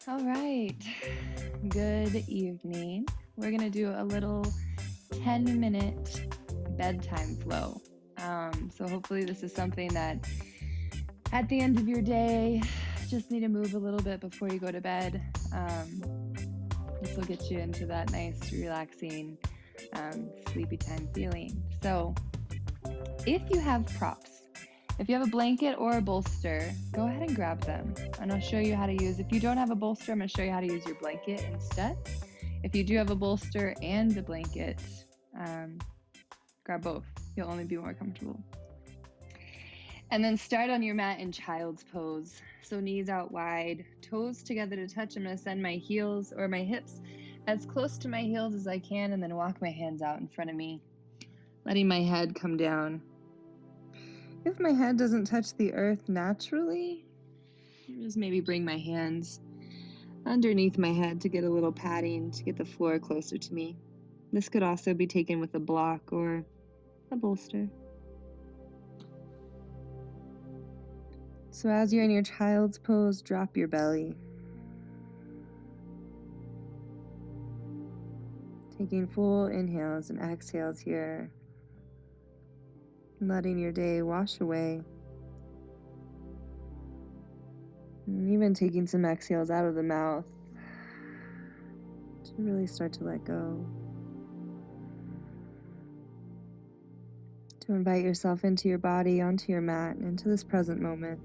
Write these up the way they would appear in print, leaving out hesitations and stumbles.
All right. Good evening. We're going to do a little 10-minute bedtime flow. So hopefully this is something that at the end of your day, just need to move a little bit before you go to bed. This will get you into that nice, relaxing, sleepy time feeling. So if you have props, if you have a blanket or a bolster, go ahead and grab them. And I'll show you how to use. If you don't have a bolster, I'm going to show you how to use your blanket instead. If you do have a bolster and a blanket, grab both. You'll only be more comfortable. And then start on your mat in child's pose. So knees out wide, toes together to touch. I'm going to send my heels or my hips as close to my heels as I can, and then walk my hands out in front of me, letting my head come down. If my head doesn't touch the earth naturally, just maybe bring my hands underneath my head to get a little padding, to get the floor closer to me. This could also be taken with a block or a bolster. So as you're in your child's pose, drop your belly. Taking full inhales and exhales here. Letting your day wash away. And even taking some exhales out of the mouth to really start to let go. To invite yourself into your body, onto your mat, and into this present moment.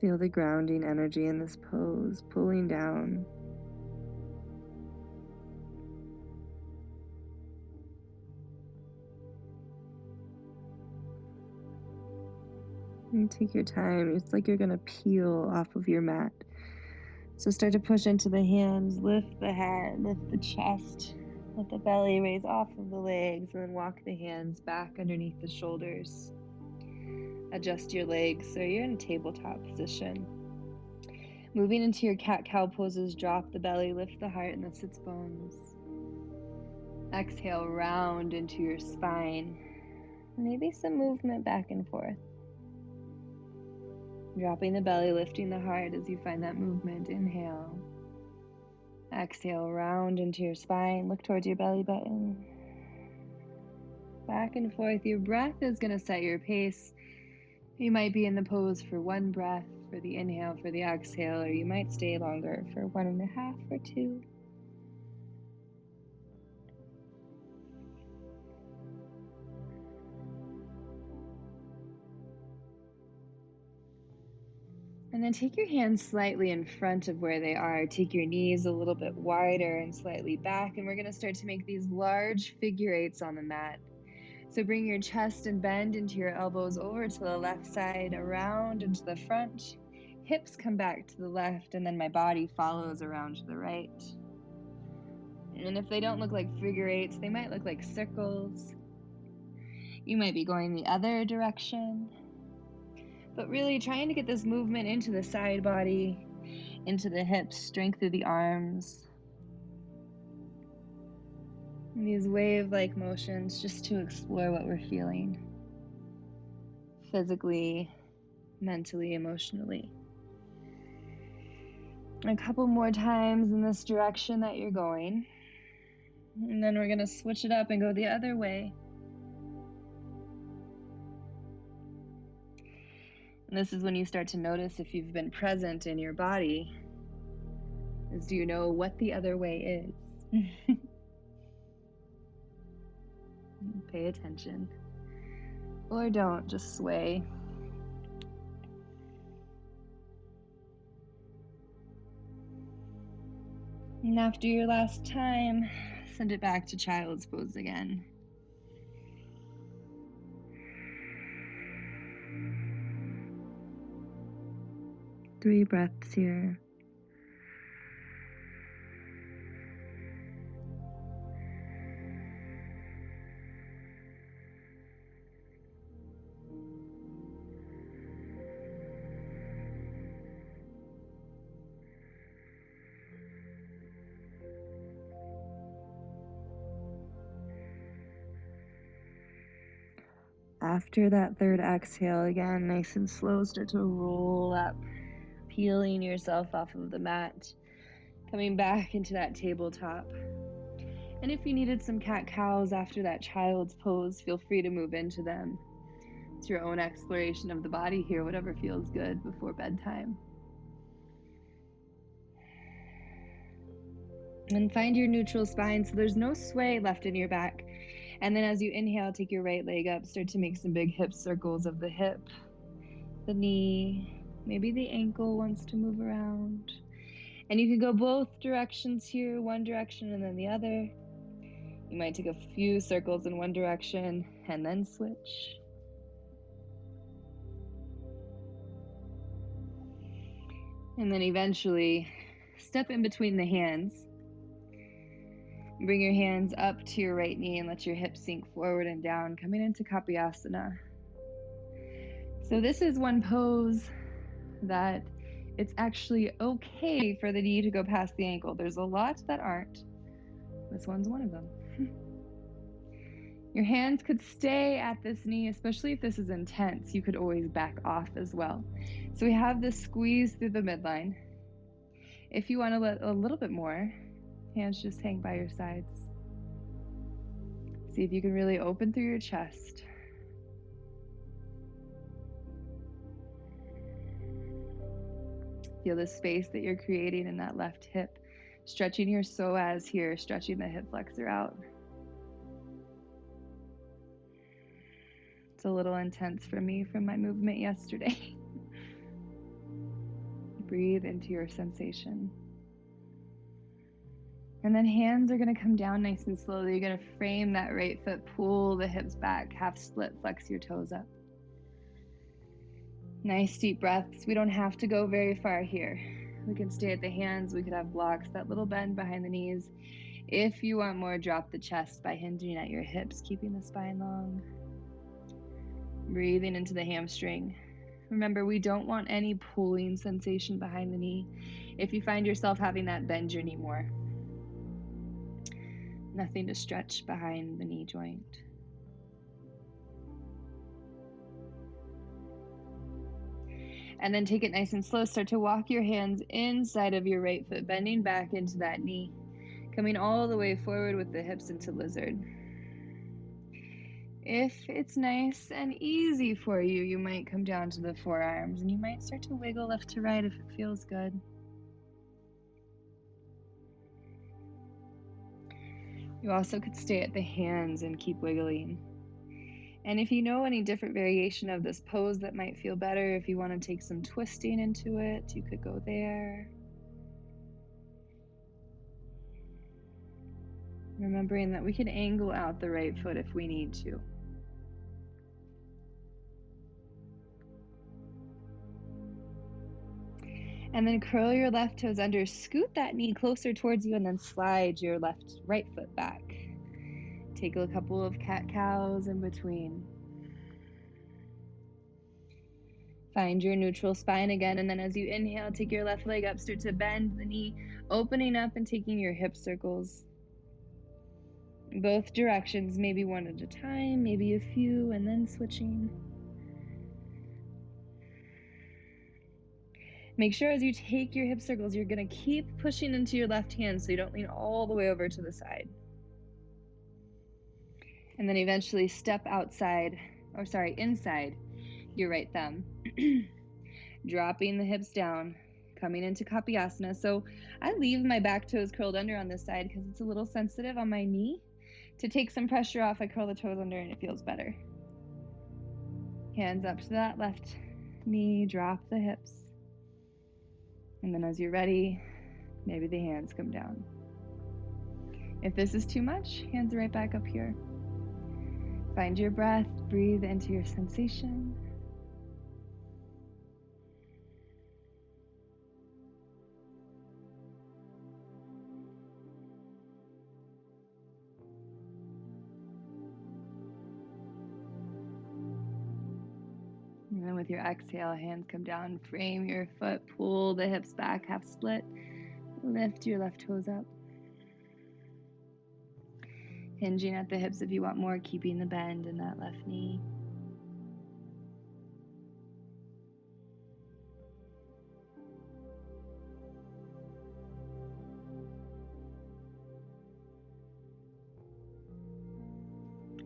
Feel the grounding energy in this pose, pulling down. And take your time. It's like you're going to peel off of your mat. So start to push into the hands, lift the head, lift the chest, let the belly raise off of the legs, and then walk the hands back underneath the shoulders. Adjust your legs so you're in tabletop position. Moving into your cat-cow poses, drop the belly, lift the heart and the sits bones. Exhale, round into your spine. Maybe some movement back and forth. Dropping the belly, lifting the heart as you find that movement. Inhale. Exhale, round into your spine. Look towards your belly button. Back and forth. Your breath is going to set your pace. You might be in the pose for one breath, for the inhale, for the exhale, or you might stay longer for 1.5 or 2. And then take your hands slightly in front of where they are. Take your knees a little bit wider and slightly back. And we're going to start to make these large figure eights on the mat. So bring your chest and bend into your elbows over to the left side, around into the front. Hips come back to the left, and then my body follows around to the right. And if they don't look like figure eights, they might look like circles. You might be going the other direction. But really trying to get this movement into the side body, into the hips, strength through the arms. And these wave-like motions just to explore what we're feeling. Physically, mentally, emotionally. A couple more times in this direction that you're going. And then we're going to switch it up and go the other way. And this is when you start to notice if you've been present in your body. Is do you know what the other way is? Pay attention. Or don't, just sway. And after your last time, send it back to child's pose again. Three breaths here. After that third exhale, again, nice and slow, start to roll up, peeling yourself off of the mat, coming back into that tabletop. And if you needed some cat-cows after that child's pose, feel free to move into them. It's your own exploration of the body here, whatever feels good before bedtime. And find your neutral spine so there's no sway left in your back. And then as you inhale, take your right leg up, start to make some big hip circles of the hip, the knee, maybe the ankle wants to move around. And you can go both directions here, one direction and then the other. You might take a few circles in one direction and then switch. And then eventually step in between the hands. Bring your hands up to your right knee and let your hips sink forward and down, coming into Kapayasana. So this is one pose that it's actually okay for the knee to go past the ankle. There's a lot that aren't. This one's one of them. Your hands could stay at this knee, especially if this is intense. You could always back off as well. So we have this squeeze through the midline. If you want to let a little bit more, hands just hang by your sides. See if you can really open through your chest. Feel the space that you're creating in that left hip. Stretching your psoas here, stretching the hip flexor out. It's a little intense for me from my movement yesterday. Breathe into your sensation. And then hands are going to come down nice and slowly. You're going to frame that right foot, pull the hips back, half split, flex your toes up. Nice deep breaths. We don't have to go very far here. We can stay at the hands. We could have blocks, that little bend behind the knees. If you want more, drop the chest by hinging at your hips, keeping the spine long. Breathing into the hamstring. Remember, we don't want any pulling sensation behind the knee. If you find yourself having that, bend your knee more. Nothing to stretch behind the knee joint. And then take it nice and slow. Start to walk your hands inside of your right foot, bending back into that knee, coming all the way forward with the hips into lizard. If it's nice and easy for you, you might come down to the forearms and you might start to wiggle left to right if it feels good. You also could stay at the hands and keep wiggling. And if you know any different variation of this pose that might feel better, if you want to take some twisting into it, you could go there. Remembering that we can angle out the right foot if we need to. And then curl your left toes under, scoot that knee closer towards you, and then slide your right foot back. Take a couple of cat-cows in between. Find your neutral spine again, and then as you inhale, take your left leg up, start to bend the knee, opening up and taking your hip circles. Both directions, maybe one at a time, maybe a few, and then switching. Make sure as you take your hip circles, you're going to keep pushing into your left hand so you don't lean all the way over to the side. And then eventually step inside your right thumb. Dropping the hips down, coming into Kapayasana. So I leave my back toes curled under on this side because it's a little sensitive on my knee. To take some pressure off, I curl the toes under and it feels better. Hands up to that left knee, drop the hips. And then as you're ready, maybe the hands come down. If this is too much, hands right back up here. Find your breath, breathe into your sensation. And then with your exhale, hands come down, frame your foot, pull the hips back, half split, lift your left toes up. Hinging at the hips if you want more, keeping the bend in that left knee.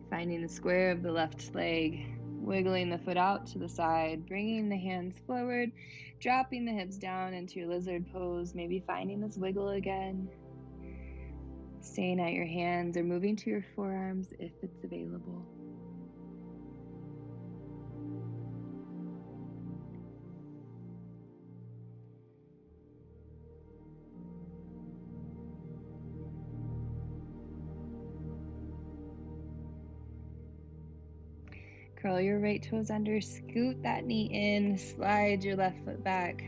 Finding the square of the left leg, wiggling the foot out to the side, bringing the hands forward, dropping the hips down into your lizard pose, maybe finding this wiggle again, staying at your hands or moving to your forearms if it's available. Curl your right toes under, scoot that knee in, slide your left foot back,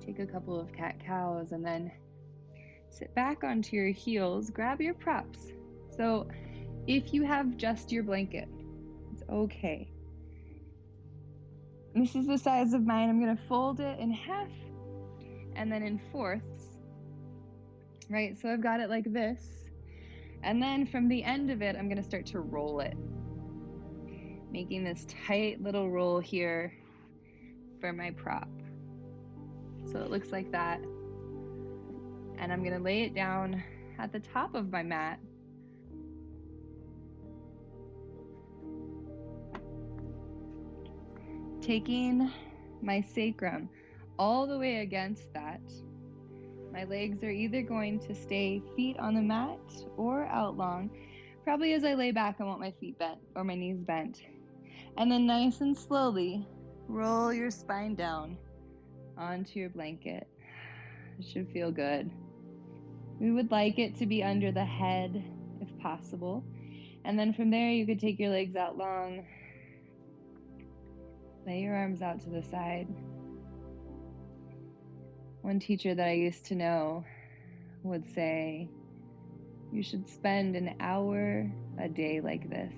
take a couple of cat-cows, and then sit back onto your heels, grab your props. So if you have just your blanket, it's okay. This is the size of mine. I'm going to fold it in half and then in fourths, right? So I've got it like this. And then from the end of it, I'm going to start to roll it, making this tight little roll here for my prop. So it looks like that. And I'm going to lay it down at the top of my mat. Taking my sacrum all the way against that. My legs are either going to stay feet on the mat or out long. Probably as I lay back, I want my feet bent or my knees bent. And then nice and slowly roll your spine down onto your blanket. It should feel good. We would like it to be under the head if possible. And then from there, you could take your legs out long. Lay your arms out to the side. One teacher that I used to know would say, you should spend an hour a day like this,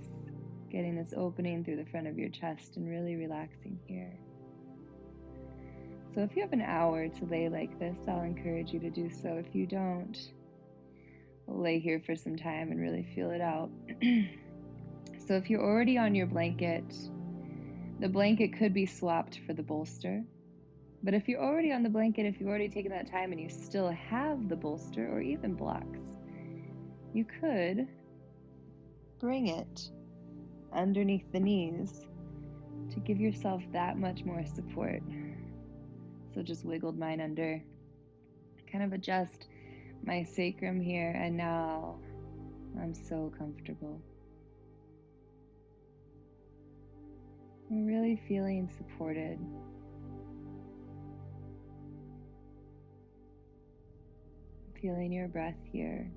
getting this opening through the front of your chest and really relaxing here. So if you have an hour to lay like this, I'll encourage you to do so. If you don't, we'll lay here for some time and really feel it out. So if you're already on your blanket, the blanket could be swapped for the bolster. But if you're already on the blanket, if you've already taken that time and you still have the bolster or even blocks, you could bring it underneath the knees to give yourself that much more support. So just wiggled mine under, kind of adjust my sacrum here, and now I'm so comfortable. I'm really feeling supported. Feeling your breath here.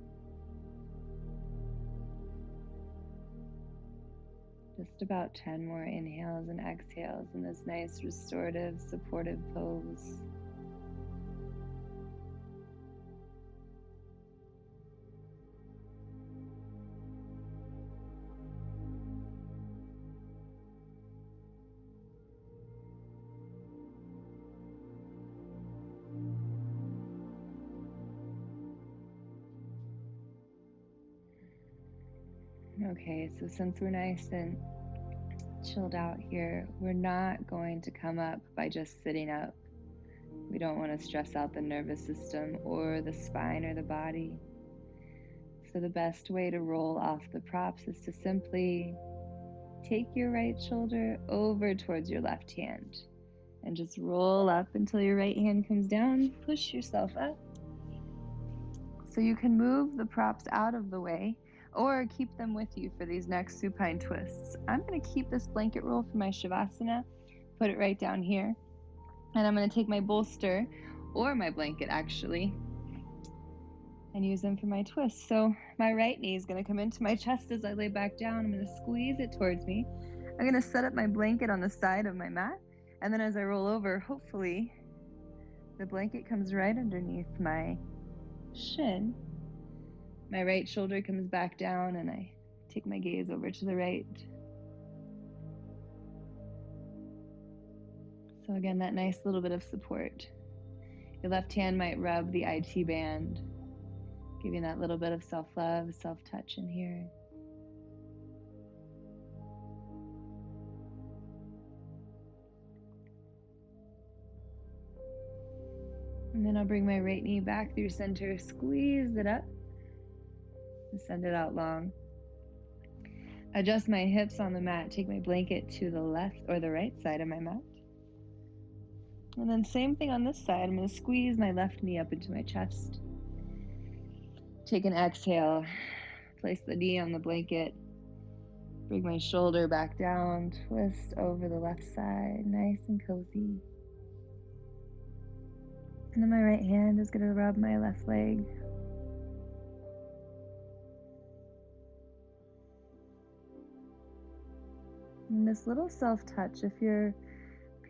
Just about 10 more inhales and exhales in this nice restorative, supportive pose. Okay, so since we're nice and chilled out here, we're not going to come up by just sitting up. We don't want to stress out the nervous system or the spine or the body. So the best way to roll off the props is to simply take your right shoulder over towards your left hand and just roll up until your right hand comes down. Push yourself up. So you can move the props out of the way or keep them with you for these next supine twists. I'm going to keep this blanket roll for my Shavasana, put it right down here, and I'm going to take my bolster or my blanket actually and use them for my twists. So my right knee is going to come into my chest as I lay back down. I'm going to squeeze it towards me. I'm going to set up my blanket on the side of my mat, and then as I roll over, hopefully the blanket comes right underneath my shin. My right shoulder comes back down and I take my gaze over to the right. So again, that nice little bit of support. Your left hand might rub the IT band, giving that little bit of self-love, self-touch in here. And then I'll bring my right knee back through center, squeeze it up, and send it out long. Adjust my hips on the mat. Take my blanket to the left or the right side of my mat. And then same thing on this side. I'm going to squeeze my left knee up into my chest. Take an exhale. Place the knee on the blanket. Bring my shoulder back down. Twist over the left side. Nice and cozy. And then my right hand is going to rub my left leg. And this little self-touch, if your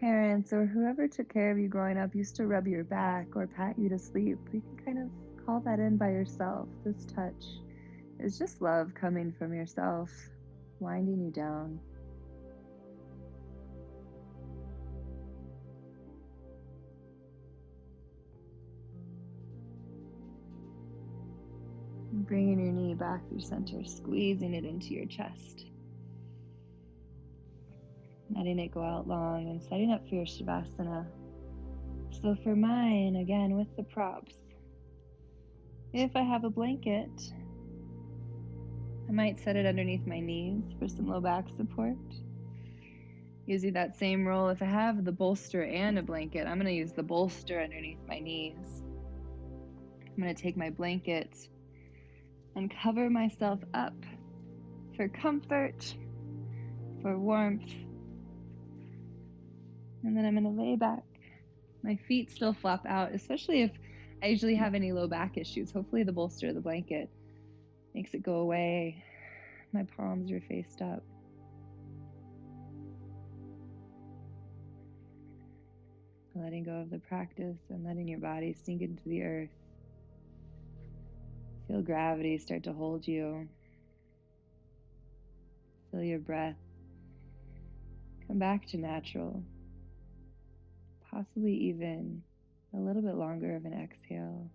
parents or whoever took care of you growing up used to rub your back or pat you to sleep, you can kind of call that in by yourself. This touch is just love coming from yourself, winding you down. And bringing your knee back through center, squeezing it into your chest. Letting it go out long and setting up for your Shavasana. So for mine, again, with the props, if I have a blanket, I might set it underneath my knees for some low back support. Using that same roll, if I have the bolster and a blanket, I'm going to use the bolster underneath my knees. I'm going to take my blanket and cover myself up for comfort, for warmth. And then I'm going to lay back. My feet still flop out, especially if I usually have any low back issues. Hopefully the bolster or the blanket makes it go away. My palms are faced up. Letting go of the practice and letting your body sink into the earth. Feel gravity start to hold you. Feel your breath come back to natural. Possibly even a little bit longer of an exhale.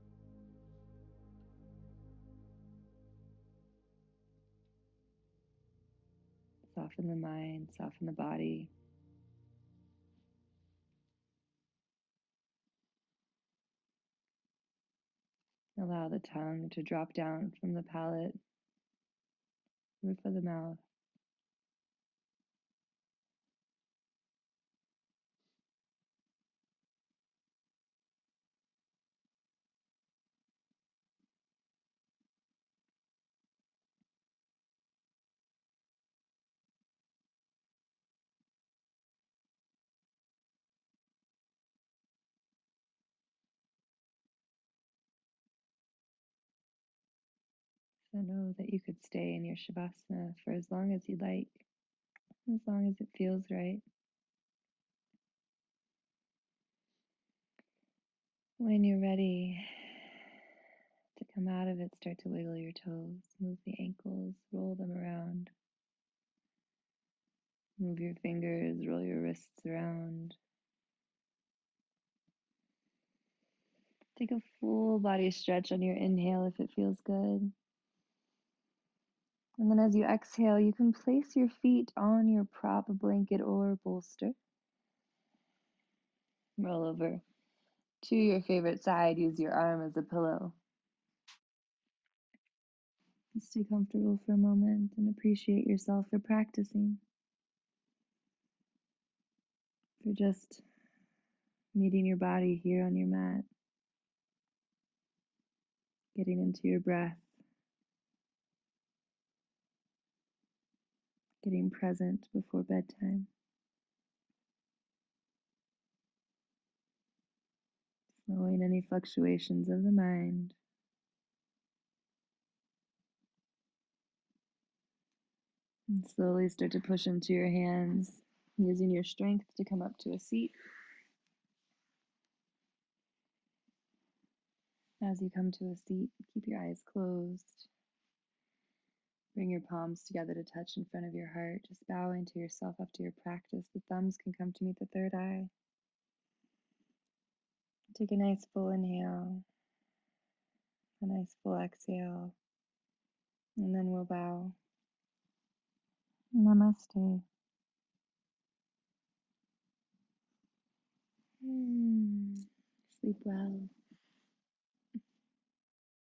Soften the mind, soften the body. Allow the tongue to drop down from the palate, roof of the mouth. So know that you could stay in your Shavasana for as long as you like, as long as it feels right. When you're ready to come out of it, start to wiggle your toes, move the ankles, roll them around. Move your fingers, roll your wrists around. Take a full body stretch on your inhale if it feels good. And then as you exhale, you can place your feet on your prop, blanket, or bolster. Roll over to your favorite side. Use your arm as a pillow. Stay comfortable for a moment and appreciate yourself for practicing, for just meeting your body here on your mat, getting into your breath, getting present before bedtime. Slowing any fluctuations of the mind. And slowly start to push into your hands, using your strength to come up to a seat. As you come to a seat, keep your eyes closed. Bring your palms together to touch in front of your heart, just bowing to yourself up to your practice. The thumbs can come to meet the third eye. Take a nice full inhale, a nice full exhale, and then we'll bow. Namaste. Sleep well.